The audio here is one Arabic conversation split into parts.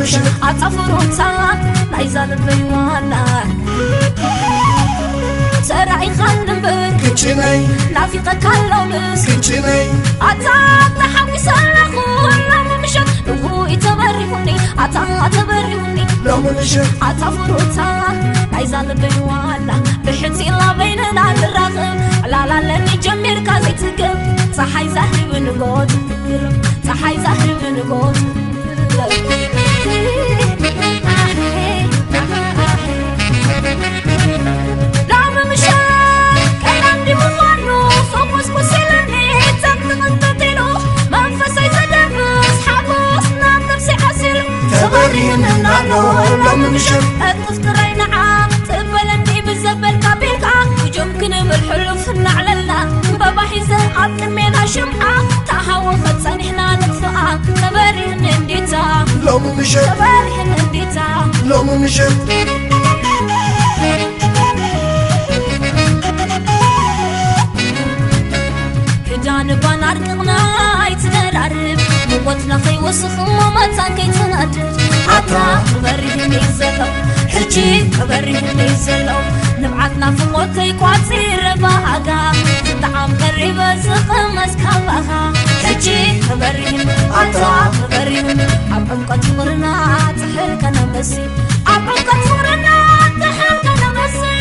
مشي أتفرطا نايزال بيوانا سرعي خلنبر كتشني نافقة كاللومس كتشني أتاك نحوي سلخو لما مشت هو يتبرهني أتاك تبرهني لو مشي أتفرطا نايزال بيوانا بحتي لا بيننا الرغم لا لاني جمير كازي تقب صحي زهري ونقود صحي زهري ونقود لما مشى كلام دي مفانو صوبوس مسلني تنتقنتتلو منفسي زدبس حبوس نام نفسي حسل تبرين النانو لما مشي التفترين عام تقبلني بالزبل كابيلكا وجمكن بالحلف نعللنا بابا حيزة عطمينا شمعة تحاوخت صنحنا نطفئة تبرين انديتا لو مشي تبرين انديتا لو مشي كدان بانار قغناي تدرارب موتنا خي وسخ ومتان كي تنادر عطا تبرين يزلو حجي تبرين يزلو نبعتنا في موتي كواتي رباقا دعام قريبا زخمس كاباها حجي تبرين عطا تبرين عبقا تمرنا تحلك نمسي عبقا تمرنا تحلك نمسي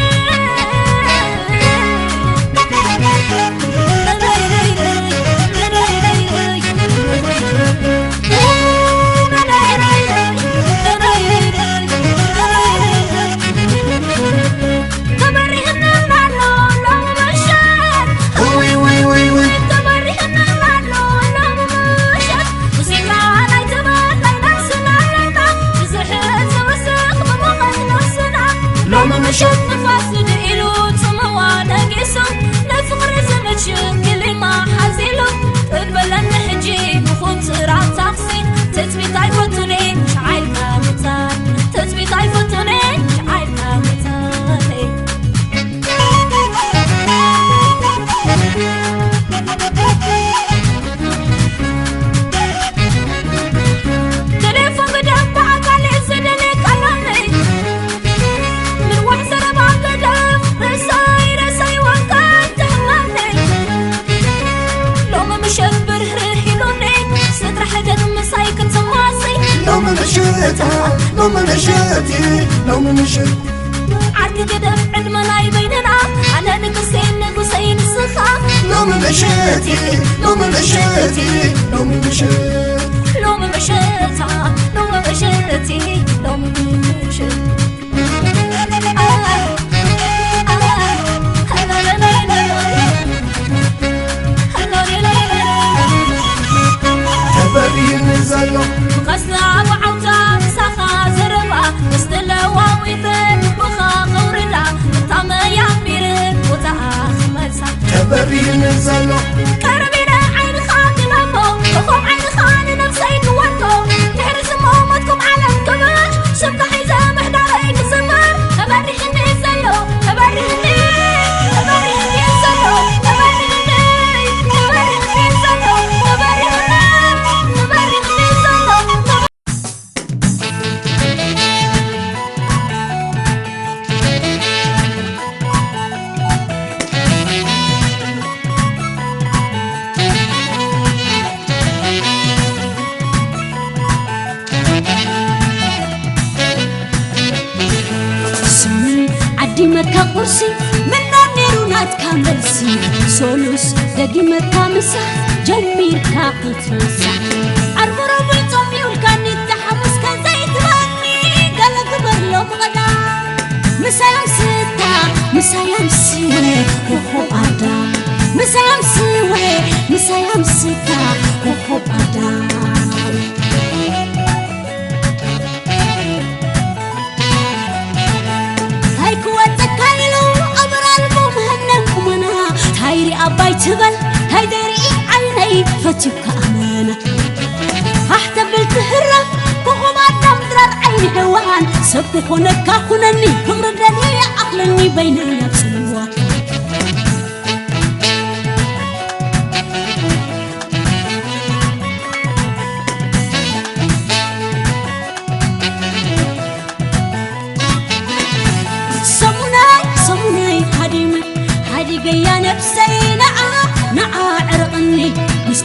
مشت نفاسد إلو تموانا قيسو نفقر زمتشو كلي ما حزيلو تقبلن حجي بخون تراب تاقسي تتبي طايفتوني شعيل كامتان تتبي طايفتوني شعيل كامتان تليفون بدم بعقالي زدني كلامي رساي وانكان تحملني لو ما مشبر رحيلوني ستر حدد مساي كنت ماسي لو مشيتها لو مشيتي لو مشيت عرك قدم عند ملاي بيننا أنا نقصين السخا لو مشيتي لو مشيتي لو مشيت لو ما مشيتها لو ما مشيتي لو ما مشيت تبرين زلو غسنا وعوتا سخا زربا استلوا ويثن بخا غورلا طميا بيرن وتاخ مسا تبرين زلو كربينا عين خان لمو وخم عين خان نفسي نوتو تحرس مومتكم على الكبش شبكة حيزة محدارين الزمر تبريني زلو تبريني تبريني زلو تبريني تبريني زلو تبريني تبريني زلو عدي مركا قرسي من نيرونات كاملسي سولوس دقي مركا مسا جميل كاقيت مسا عربرو بيتم يولكاني التحمس كان زيت باني قال قبر لو بغدا مسا يمستا مسا يمسي وخو بادا مسا يمسي مسا يمستا وخو بادا أباي تبل هاي داري عيني فتشك أمانة أحتفل تهرب كوهم عدم درار عيني حوان سبك هناك هناني فغردني أقلني بين يبسلوا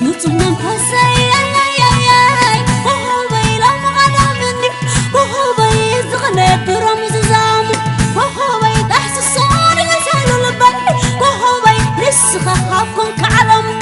مسنوت منفسي وهو بيلو مغنى وهو بيزغني برمز زامن وهو بيتحس الصور يسهل البر وهو بيرسخ خافكم كعلم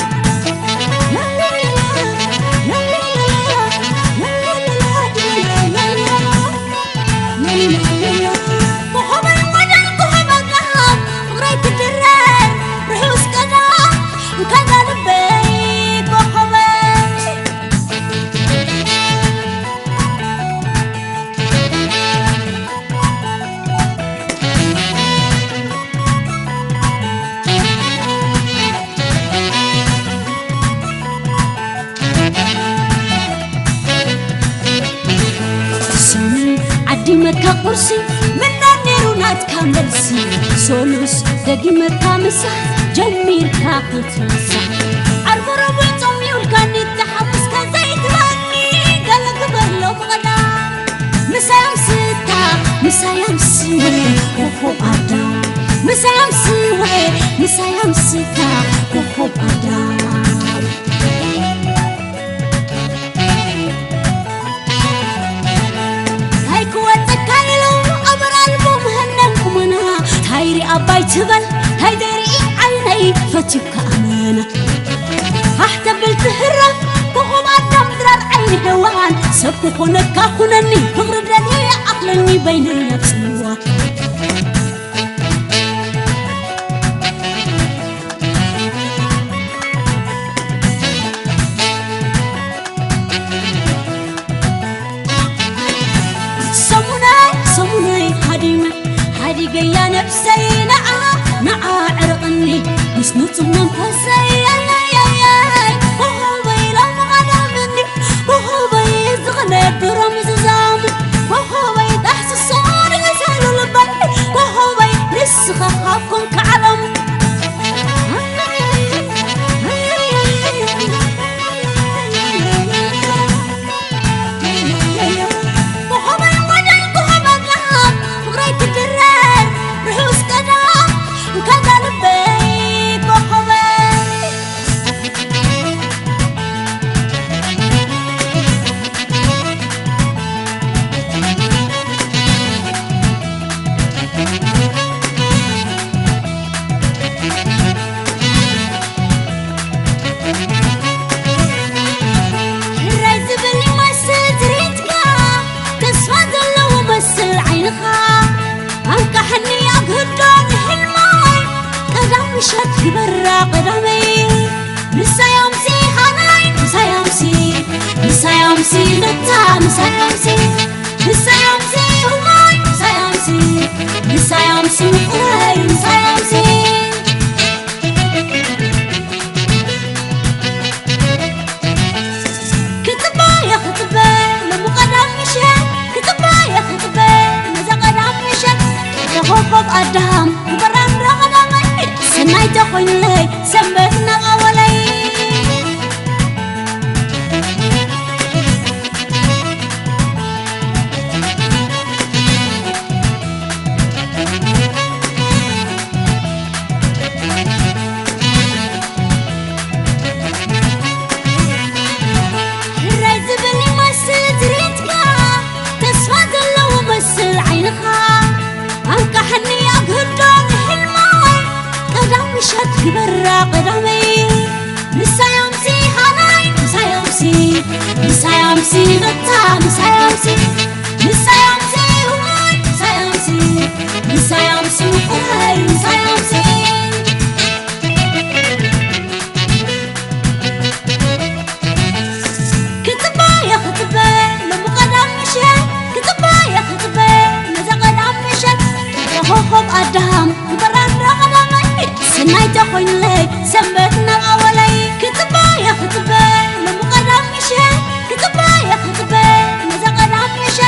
مكا قرسي من النيرونات كاملسي سولوس دقي مكا مسح جميل كاقتنسح عرف ربي طمي والكاني التحمس كان زيت هاني قال قبر لو بغدا مسايم ستا مسايم سيوي وخو عدا مسايم سيوي مسايم ستا وخو عدا هايري أباي تبل هايدري عيني فتك أمانة أحتبل تهرب وهم أدام درار عيني هوان سبكو خونك خونني فغرد لدي أقلني بين نفسي سموناي هديمة هدي يا نفسي نعا عرقني مسنوت منفسي وهو بيلو مغنى مني وهو بيزغني برمز زامن وهو بيتحس الصور يسهل البر وهو بيرسخ خافكم كعلم أدهم برام رغدامي سناي تخوين لي سنبتنا أولي الرئيس بني مسل تريدك تسفاد اللو مسل عينها أنك حني أقهدون هالماي قدامي شد برا قدامي مسايمسي هناي مسايمسي مسايمسي نتا مسايمسي مسايمسي هناي مسايمسي مسايمسي هناي مسايمسي كتبا يا خطبة لما قدامي شد كتبا يا خطبة هوب أدهم بران رغدامي سناي تخوين لي سنبتنا أولي كتبا يا خطبة لما قدامي شد كتبا يا خطبة ماذا قدامي شد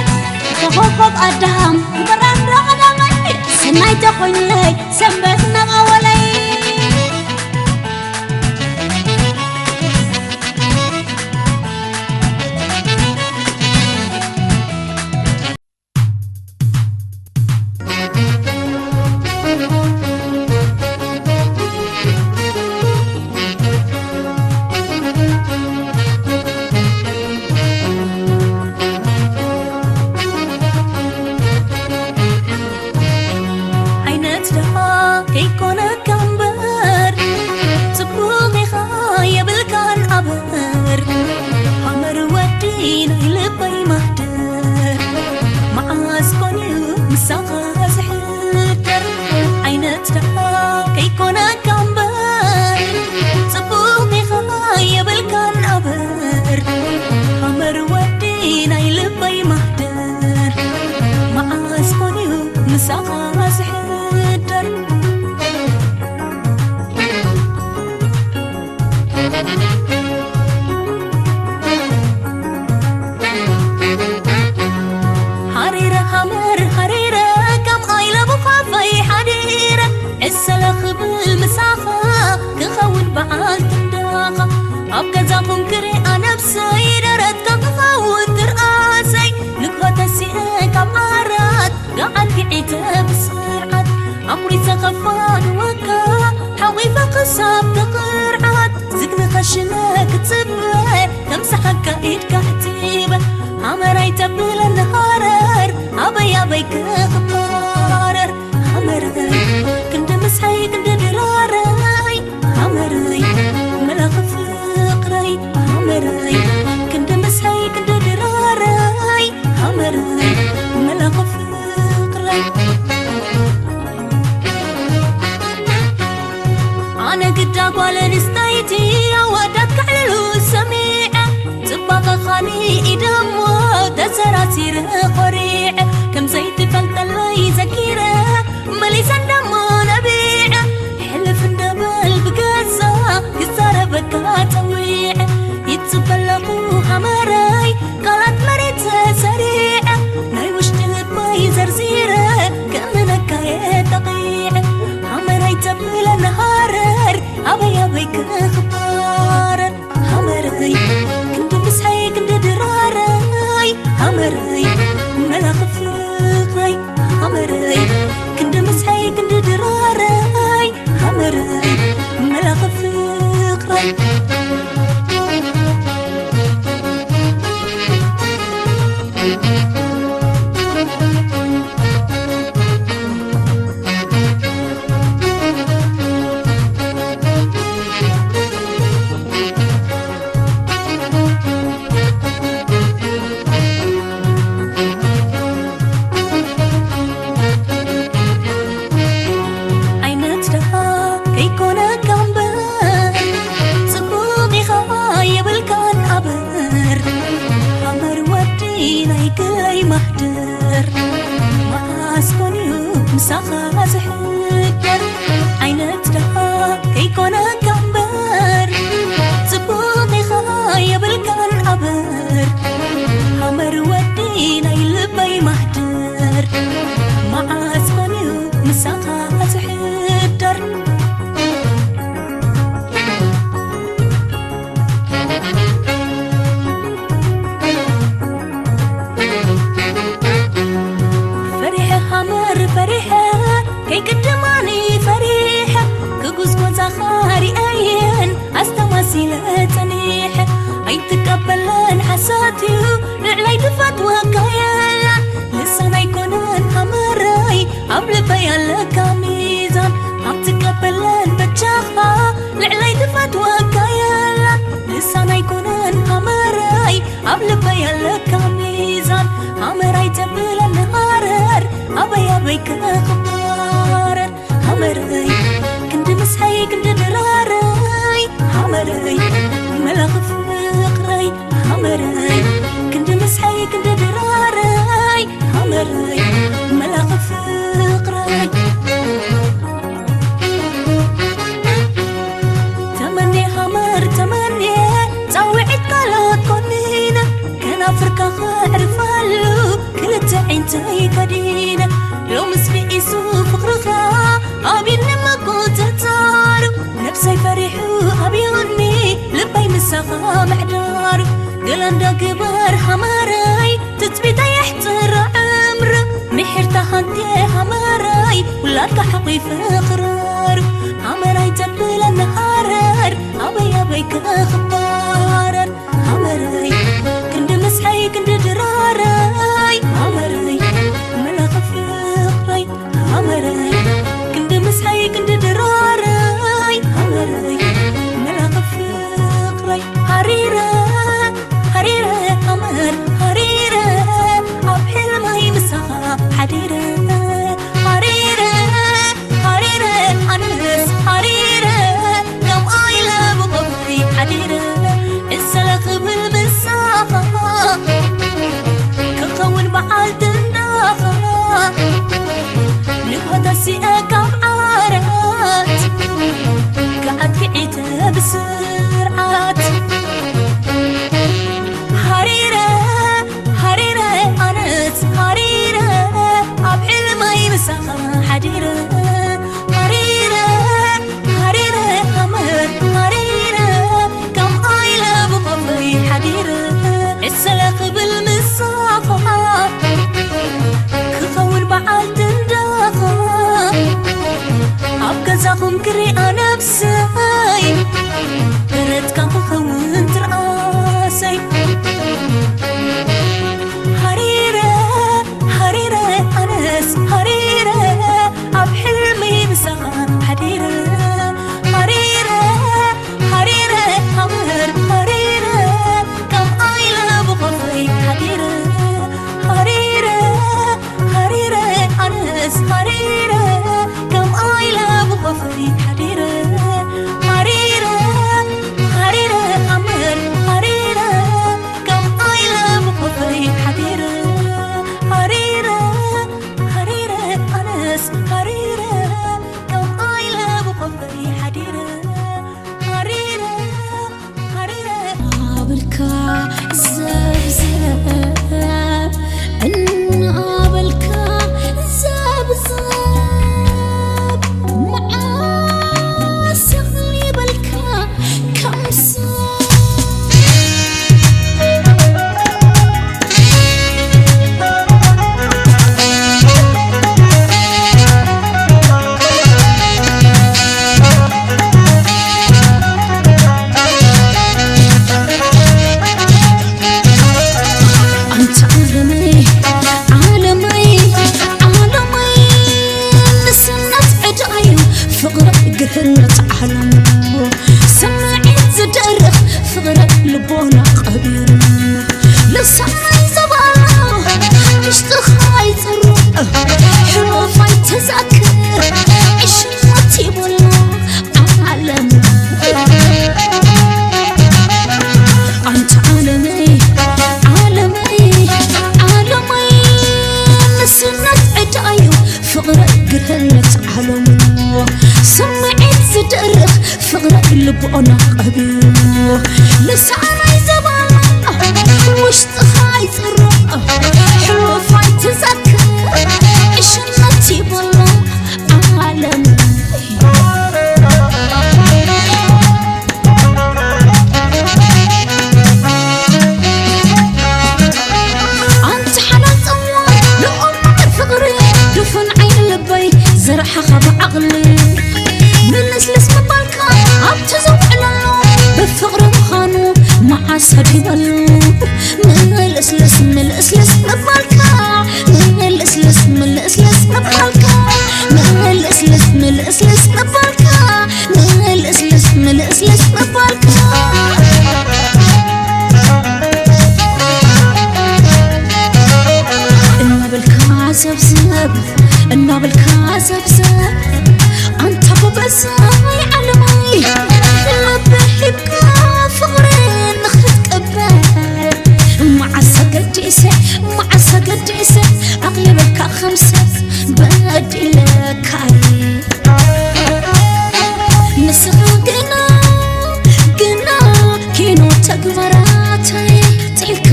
حريرة حمر حريرة كم آيلة بخافي حريرة السلخ بالمساخة كخون بعال تنداخة أبقى زاقم كري أنا بسيرة ردك خون ترقاسي نقوة تسيئك عمارات قاعد قعيتها بسرعات عمري سخفان وكا حويفة قصاب تقرعات زقن خشنك تسبه تمسحك إيد كحتيبة عمري تبل النهارر أبي كخبارر عمري كنت مسحي كنت دراري عمري ملغ فقري عمري كنت مسحي كنت دراري عمري ملغ فقري أنا قد أقول نستيتي أودك على السميع تبقى خاني إدمو تسراتي رقريع كم زيت فلتلي زكيرة ملي سندمو نبيع حلف النبل بقزة يصار بكا تويع يتبلقو حمراي قالت مريت سريع ناي وشتغل باي زرزيرة كأنك يتقيع حمراي تبل النهارر أبي كخبارر حمراي كنت مسحي كنت دراري حمراي ملغ فقري حمراي كنت مسحي كنت دراري حمراي ملغ فقري مساخة زحكر عينت لها كيكونا كمبر زبوطي خايب الكان عبر حمر ودينا يلبي مهدر مع اسبانيو مساخة زحكر كي قدماني فريحة كقوز قوزا خاري أين أستواسيلة تنيحة أي تقبلن حساتيو نعلي دفت وكايلا لسانا يكونن همراي قبل بيالا كميزان عم تقبلن بتشاخة نعلي دفت وكايلا لسانا يكونن همراي قبل بيالا كميزان همراي تبلن نهارر أبي كخبارر حمراي كنت مسحي كنت دراري حمراي ملغ فقري حمراي كنت مسحي كنت دراري حمراي ملغ فقري تمني حمر تمني زوعت كالات كونينا كان أفركا عرفالو كل تعينتي كدينا لو مسبي إسو فقرها أبي نما كنت تارو نفسي فرحو أبيوني لبي مساقا معدارو قلن دا كبار حماراي تتبيتا يحتر عمر محرتا هانتي حماراي ولادك حقي فقرارو حماراي تبل النهارر أبي كخبارر حماراي كنت مسحي كنت دراري حماراي ملغ فقري حمراي كنت مسحي كنت دراري حمراي ملغ فقري حريرة حريرة حمر حريرة عبحل ماي مسخة حريرة حريرة حريرة عنس حريرة لو آيلة بقفي حريرة لبونا قبير لسانا يزبالو اشتخا يطرو حلو فاي تذكر عيش موتي بولو عالم انت عالمي عالمي عالمي نسنت عدايو فقرك قرهلت عالمو سمعت زدرخ فقرك لبونا قبير لسانا يزبالو واشتخا يطرو حلو فاي تذكر عيش موتي بولو عالم انت حنان طوال لأمك فقري دفن عين لبي زرحة خب عقلي من لسلس مبالكا عبتزوع للو بفقر مخانو مع سدي بلو من لسلس مبالكا من لسلس مبالكا من لسلس مبالكا من لسلس مبالكا النابل كازبزب انت ببزاي علمي لبهبك فقرين نخذ قبال مع سقديسة اغلبك خمسة بدي لك نسخة قنا كينو تقمراتي تلك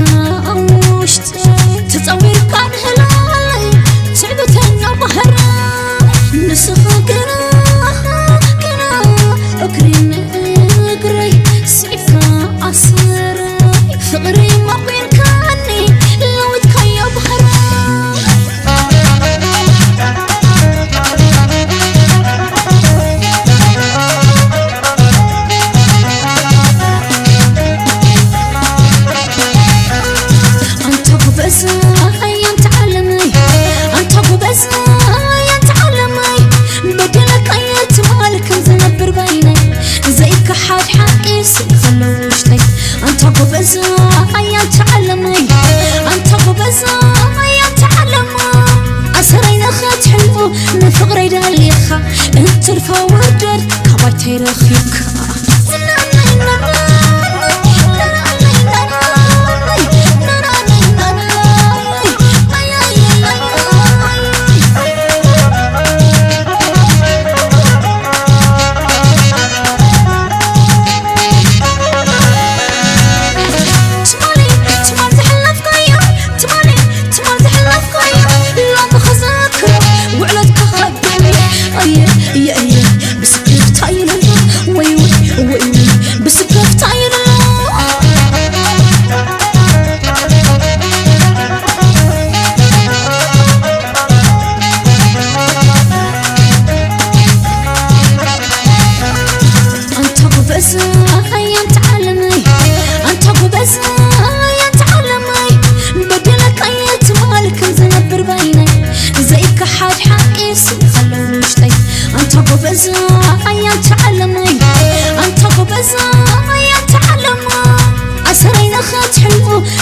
اوشتي تتصوير كان هلالي تعبتنا بهرا نسخة قنا اقري نقري سيفا اصري فقري ما بين كاني لو تكيا بهرا نفقري داليخا انت الفوردر كبايتي رخيك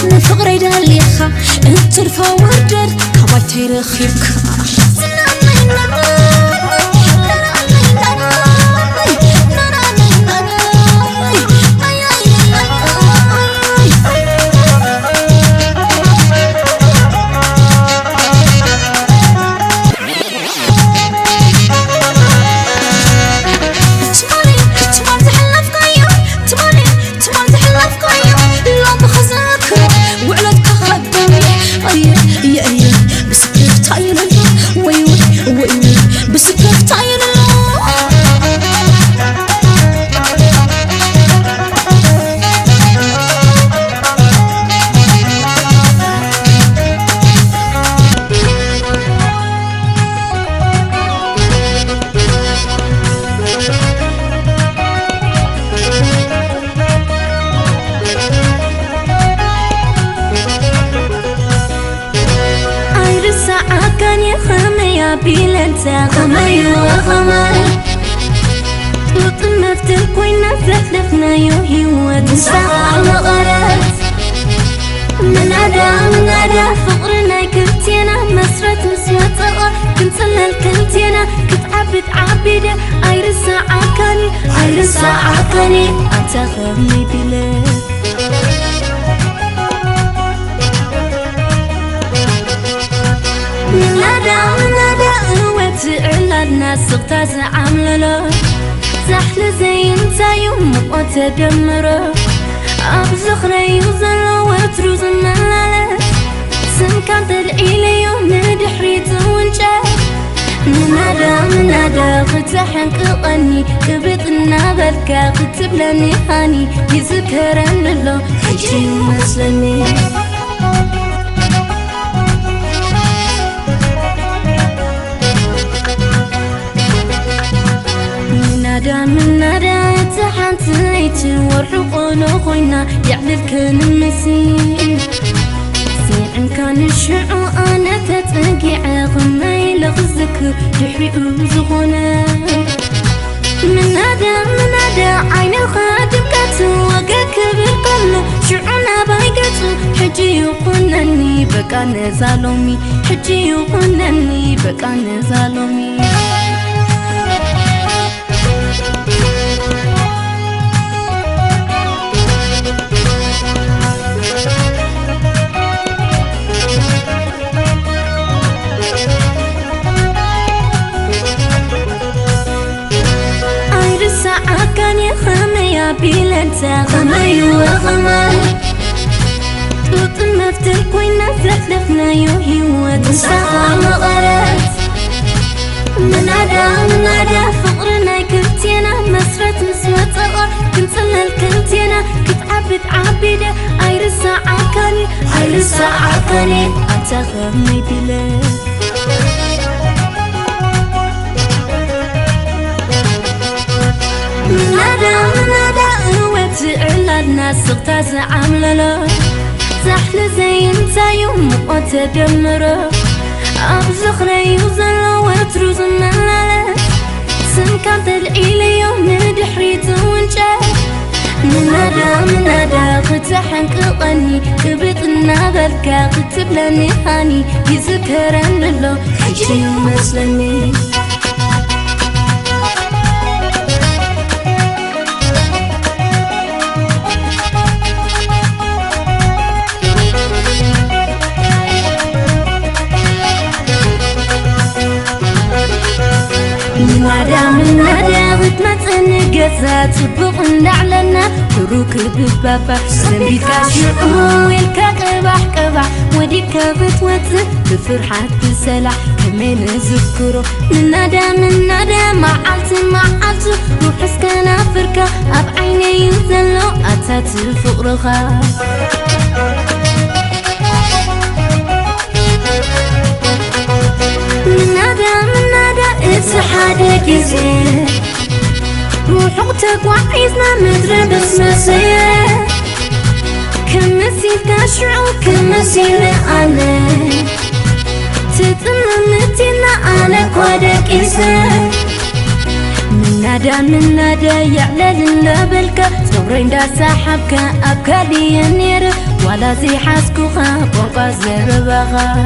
نفقري داليخا انت الفوردر كبايتي رخيك بيلنسا خماي وخماي وطمفت الكوين نفلفنا يوهي ودنسا على كنصلل كنتينا كتعبد عبيدة أيرسا عكاني أنت خمي بلاد منادى وتعلى الناس صغتا زعمللو زحل زي انت يوم وتدمره أبزخري وزلو وتروز ملالة سنكان تدعيلي يوم ندحريت ونجا منادى ختحن قلني كبتنا بركة كتبلني هاني يذكرن اللو حجي مسلمي منادى تحنتيت ورقولو خوينا يعلل كل مسير سيعن كان الشعو أنا تتقيع غمي لغزك دحري وزغونا منادى عين الخادم كاتو وقاك بالقلو شعونا بايقاتو حجي وقنني بقى نزالومي حجي وقنني بقى نزالومي خميا بيلنتا خمي وخمال طوط المفتر كوينا فلفلفنا يوهي وتنساها مغارات منادى فقرنا كنتينا مسرت مسوى صغر كنصلل كنتينا كتعبد عبيدة أيرسا عكاني أنت خمي بلاد منادى وتعلى الناس صغتا زعمللو زحل زي انت يوم وتدمره أبزخري وزلو وتروز ملالة سنكان تدعيلي يوم ندحريت ونجا منادى ختحن قلني كبتنا بركة كتبلني هاني يذكرن اللو حجي مسلمي منادى غتمتن قزات بق ندعلنا تروك ببابا سنبيكا شعو يلكا قبح وديك بتوت بفرحة بسلع كمين نذكره منادى معالت روح اسكنا فركة اب عيني يزلو اتات فقرها منادى اتحادة كزير روحك وعيزنا مدرب اسمسير كمسيل كشعو كمسيل أنا تتممتنا أنا كودك إسر منادى يعلل اللبلك صورين دا ساحبك أبكى لي النير ولا زي حاسكو خاب وقازر بغا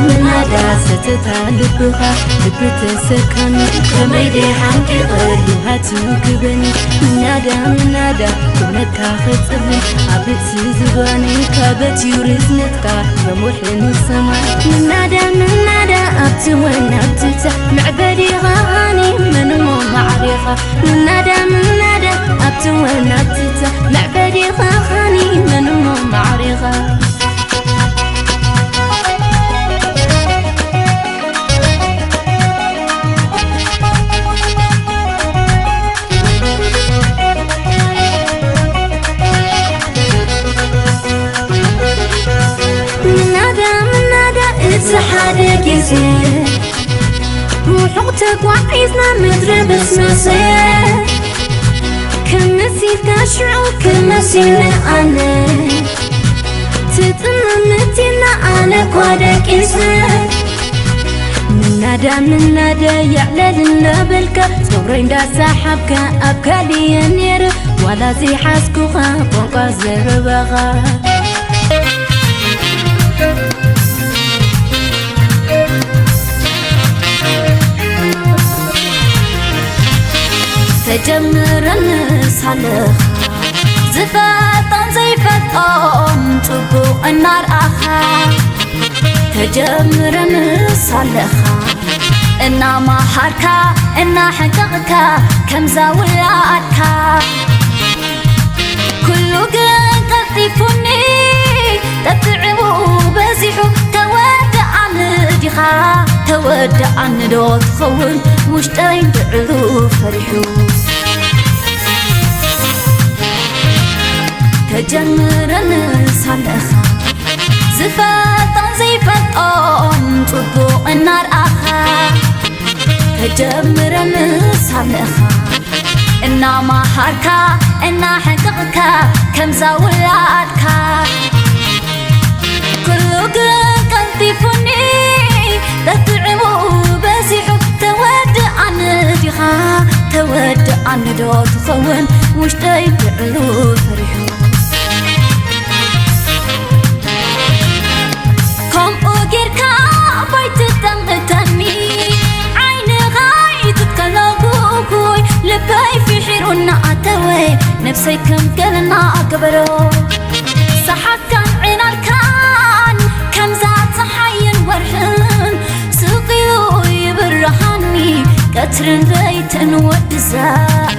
منادى ستتعلقها بتسكن كميدي حنكي غيرها توكبني منادى كونك خطبني عبت زباني كابت يورزنتك بموحن السماء منادى أبتوين أبتتا معبدي غاني من مو معرفة منادى أبتوين أبتتا معبدي غاني من مو معرفة اتحادة كزير روحك وعيزنا مدرب اسمسير كمسيل كشعو كمسيل أنا تتممتنا أنا كودك إسر مدام النادى يعلل نابلك صورين دا سحبك أبكالي النير ولا زي حاسكوها فوق زربغا تجمر النسالخ زفاطا زي فتقوم تبو النار أخا تجمر النسالخ إنا ما حركا إنا حققكا كم زاولاتكا كله قلتيفوني تتعبوا بزيحو تودع نديخا تودع ندو تخون مشتين تعلو فرحو تجمر النسالخا زفاطا زي فتقوم تبو النار أخا تجمر النسالخا إنا ما حركا إنا حققكا كم زاولاتكا كله قلتيفوني تتعبوا بزيحو تودع نديخا تودع ندو تخون مشتين تعلو فرحو كم أجركا بيت تنغتني عين غاي تتكلموكوي لباي في حيرنا أتوي نفسي كم قلنا أكبرو صحك كان عين الكان كم زاد صحين ورهن سقيو يبرهني كترن بيت ودزاء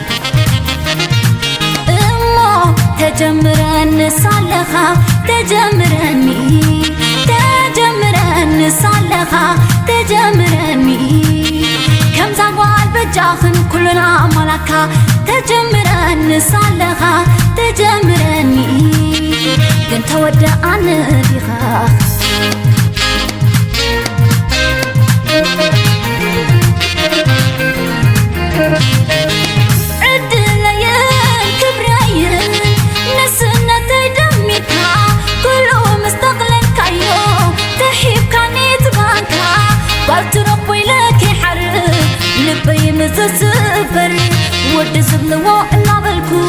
إمو تجمر النسالخا تجمرني نسالخا تجمرني كم زغوال بجاخن كلنا ملكا تجمر نسالخا تجمرني كنت ودع نديخا عدلين كبرين نسنا تدميكا كله مستقلن كايو تحيب كانت بانكا بالترق ويلك حرب لبي مزسفر ود زبلو نابلكو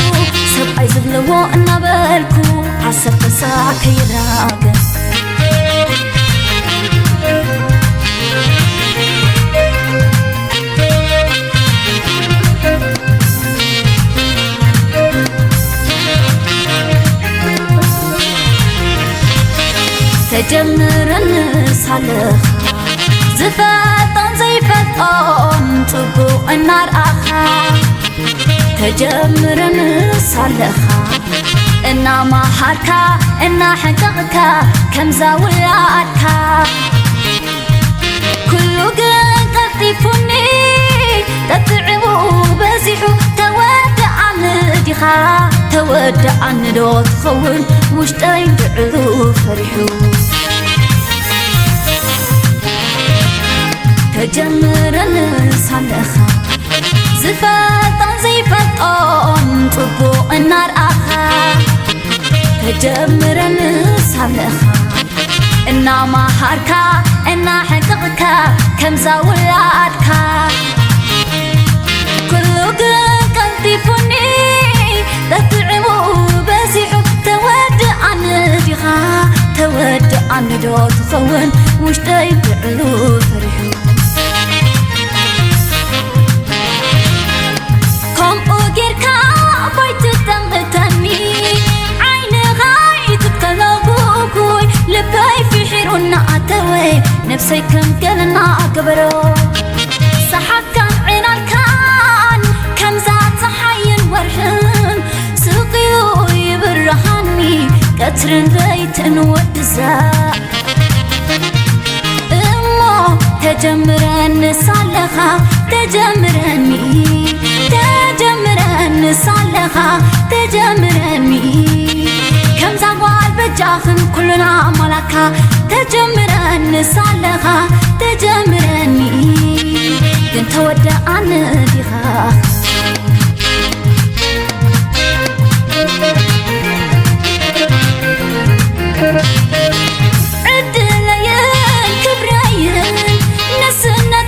سبعي زبلو نابلكو حسب فساك يراغ تجمر النسالخا زفاطا زي فتقوم تبو النار أخا تجمر النسالخا إنا ما حركا إنا حققكا كم زاولاتكا كله قلتيفوني تتعبوا بزيحو تودع نديخا تودع ندو تخون مشتين تعلو فرحو تجمر النسالخا زفاطا زي فتقوم تبو النار أخا تجمر النسالخا إنا ما حركا إنا حققكا كم زاولاتكا كله قلتيفوني تتعبوا بزيحو تودع نديخا تودع ندو تخون مشتين تعلو فرحو كم أجركا بيت تنغتني عين غاي تتكلموكوي لباي في حيرنا أتوي نفسي كم قلنا أكبرو صحك كان عين الكان كم زاد صحين ورهن سقيو يبرهني كترن بيت ودزاء إمو تجمر النسالخا تجمرني نسالخا تجمرني كم زغوال بجاخن كلنا ملكا تجمر نسالخا تجمرني كنت ودع نديخا عدلين كبرين نسنا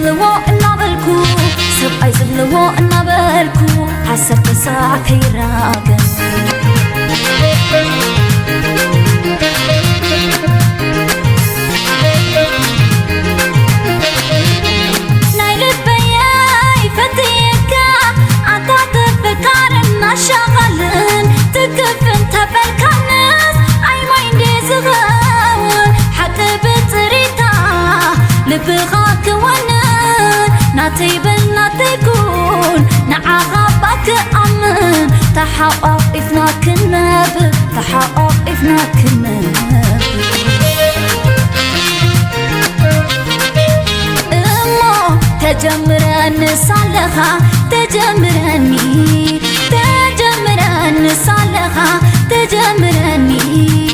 زبلو نابلكو سبعي زبلو نابلكو حسب تساع كيراغن شغلن تكفن تبالكنس أي ما يندي زغاون حتى بطريتا لبغاك ونن ناتيبن ناتيكون نعغابك أمن تحقق إفناك النب تحقق إفناك النب إما تجمرن صالحة تجمرني صالحة تجمرني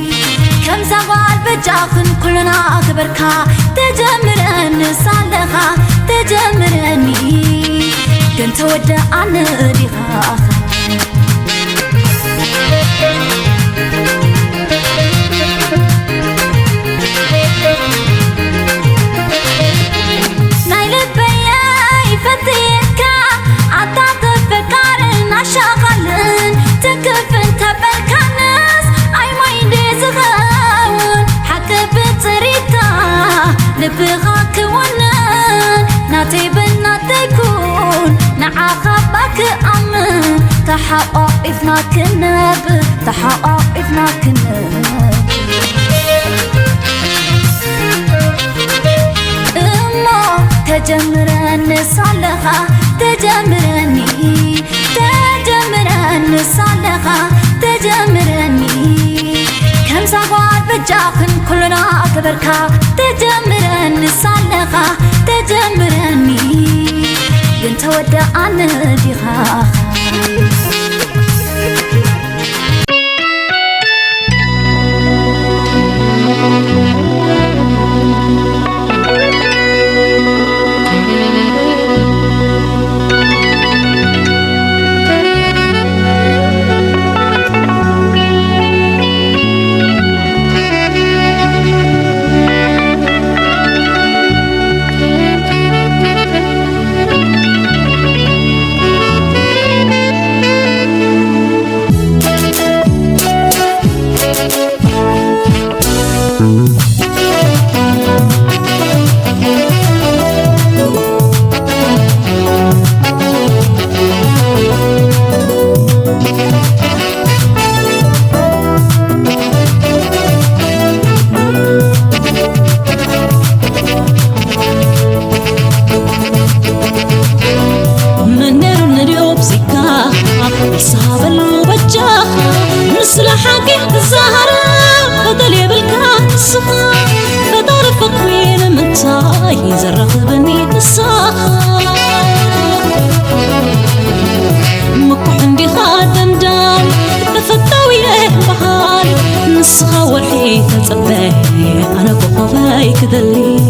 كم زوال بجاخن كلنا أكبركا تجمرني صالحة تجمرني كنت ودع عن ريخا نايل بياي فتيكا عطاط فكارنا شغلن تكفن تبالكنس أي ما يندي زغاون حكى بطريقة لبغاك ونن ناتيبن ناتيكون نعاقبك أمن تحقق إفناك النب تحقق إفناك النب إما تجمرني صالحة تجمرني تجمرني صالحة تجمرني كم زوال بجاخن كلنا أكبركا تجمرني صالحة تجمرني بنت ودع عن ريخا يزرغبني بالصخر مكحن دي خادم دام تفتوي بحال نسخة والحيث تصبي أنا بقفاي كذلي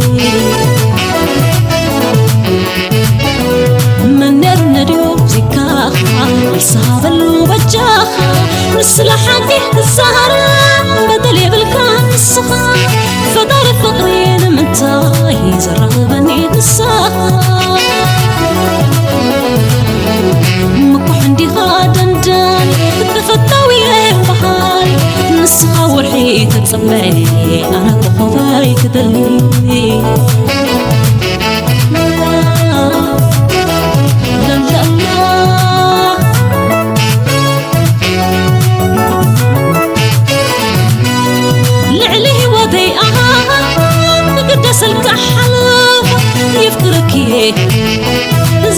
من نرنديو زكاخ والصحاب الوبجاخ نسلحك الزهرة بدلي بالكان الصخر فدار فقرين متاي زرغبني بالصخر مكحن دي خادم دام تفتوي بحال نسخة والحيث تصبي أنا بقفاي كذلي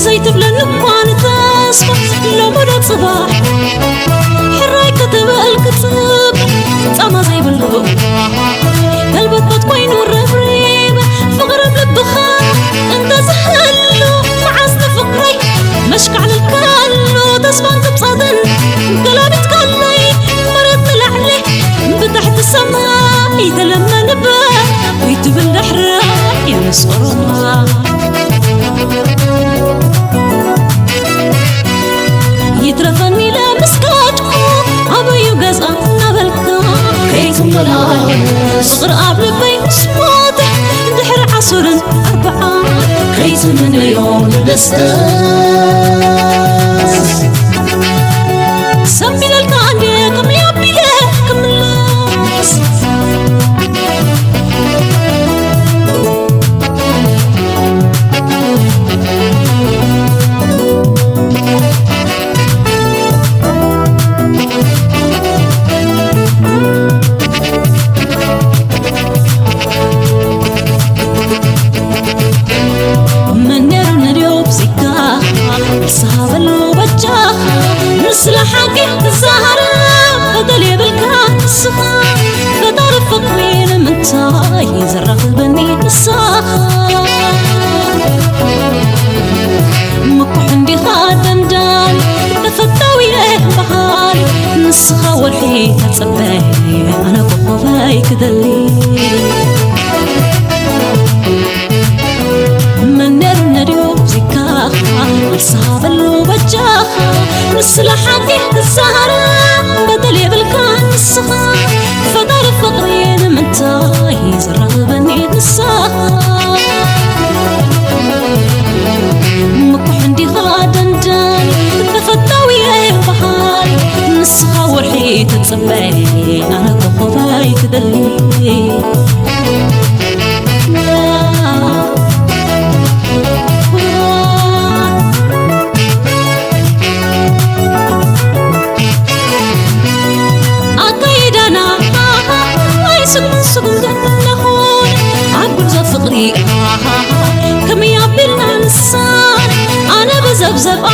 الزيت بلا نبان تاسخ لو مرات صباح حراي كتب الكتاب طعمه زي بالروح قلبك بتكوين والربريب فغرب لبخار انت زهلو معزن فقري مشك على الكالو تسبان تبصدن قلبي تكلي مرض العلي بتحت السماء إذا لما نبا ويتبل الحراق يا مسخرة يترفني لمسكاتكو أبيو قزقنا بالكا كيتم بلاي صغر قبل بين سموته دحر عصر 4 خيت من عيون دستاس سمي لك عندكم يا بيكم الناس صاب الوبجة مثل حقي الزهرة بدل بالكاس فدار فقرين من تاي زرق البني الصخر مكح عندي خادم داري نفتاوي بحالي نسخة والحيط تصبي أنا بخوفاي كدلي من نريو بزكاها صاب الوبجة مثل حقي الزهرة بدل بالكان الصخر فدار فقرين من تاي زرق بني الصخر مكح عندي خادم داني نفتاوي بحالي نسخة والحيط تصبي أنا بخوفاي كدلي كم يابلنا نصار أنا بزبزب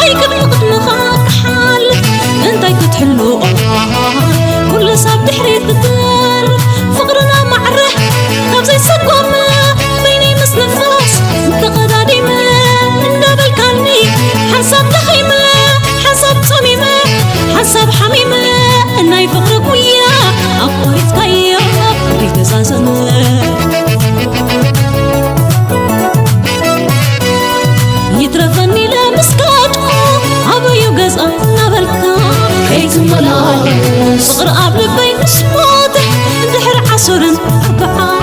أي كم قد مخاك حال أنت كنت حلو كل صاب تحريد كتار فقرنا معره خبزي سقومة بيني مثل الناس انت قداديمة انت بالكاني حسب لخيمة حسب صميمة حسب حميمة اناي فقرك ويا أقوى يتغير ريت زازنة يترفني لمسكاتكو عبيو قزق نبلكا خيت ملايس صغر قبل بين سموته دحر عصر أربعة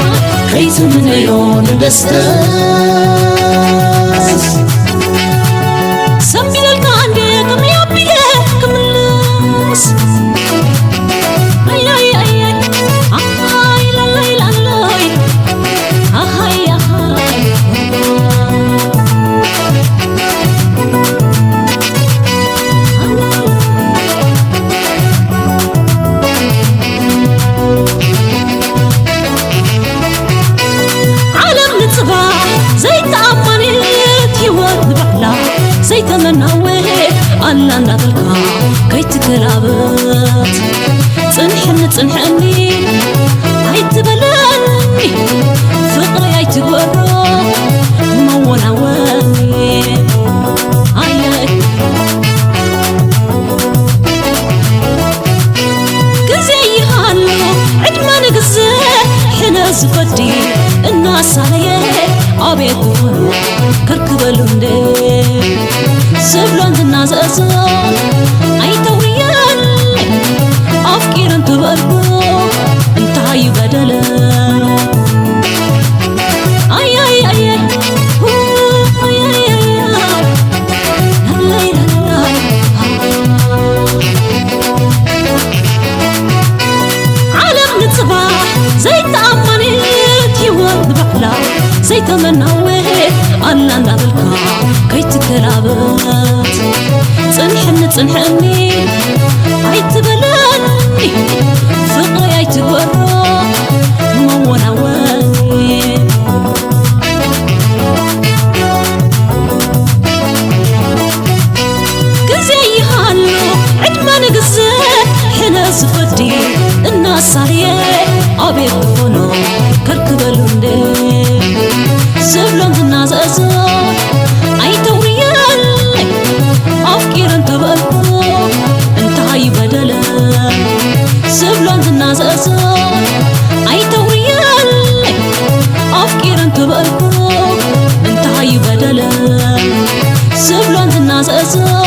خيت من عيون دستاس سمي لك عندكم يا بيكم الناس أي أي أي أي لا لا لا لا أي أي زي تأمنيت يورد بعلا زي تمناوي ألا نبلكا كي تكرابت تنحني هاي تبلاني فقري هاي تقرو مونا واني هاي كزي هالو عدمان قزي حنا زفدي الناس عليه أبيت بفنو كركبلوندي سبلون الناس أصلا أي توريان أفكير انت بقلبو انت هاي بدلا أي أي أي أي أي أي عالم نتصبح زي تأمنيت يورد بحلا زي تمناوي أنا نبلكا كي تكرابت تنحني هاي تبلاني فقري هاي تقرو مونا واني كزي هالو عدمان قزي حنا زفدي الناس عليه أبيت بفنو كركبلوندي سبلون الناس أصلا أي توريان أفكير انت بقلبو انت هاي بدلا سبلون الناس أصلا أي توريان أفكير انت بقلبو انت هاي بدلا سبلون الناس أصلا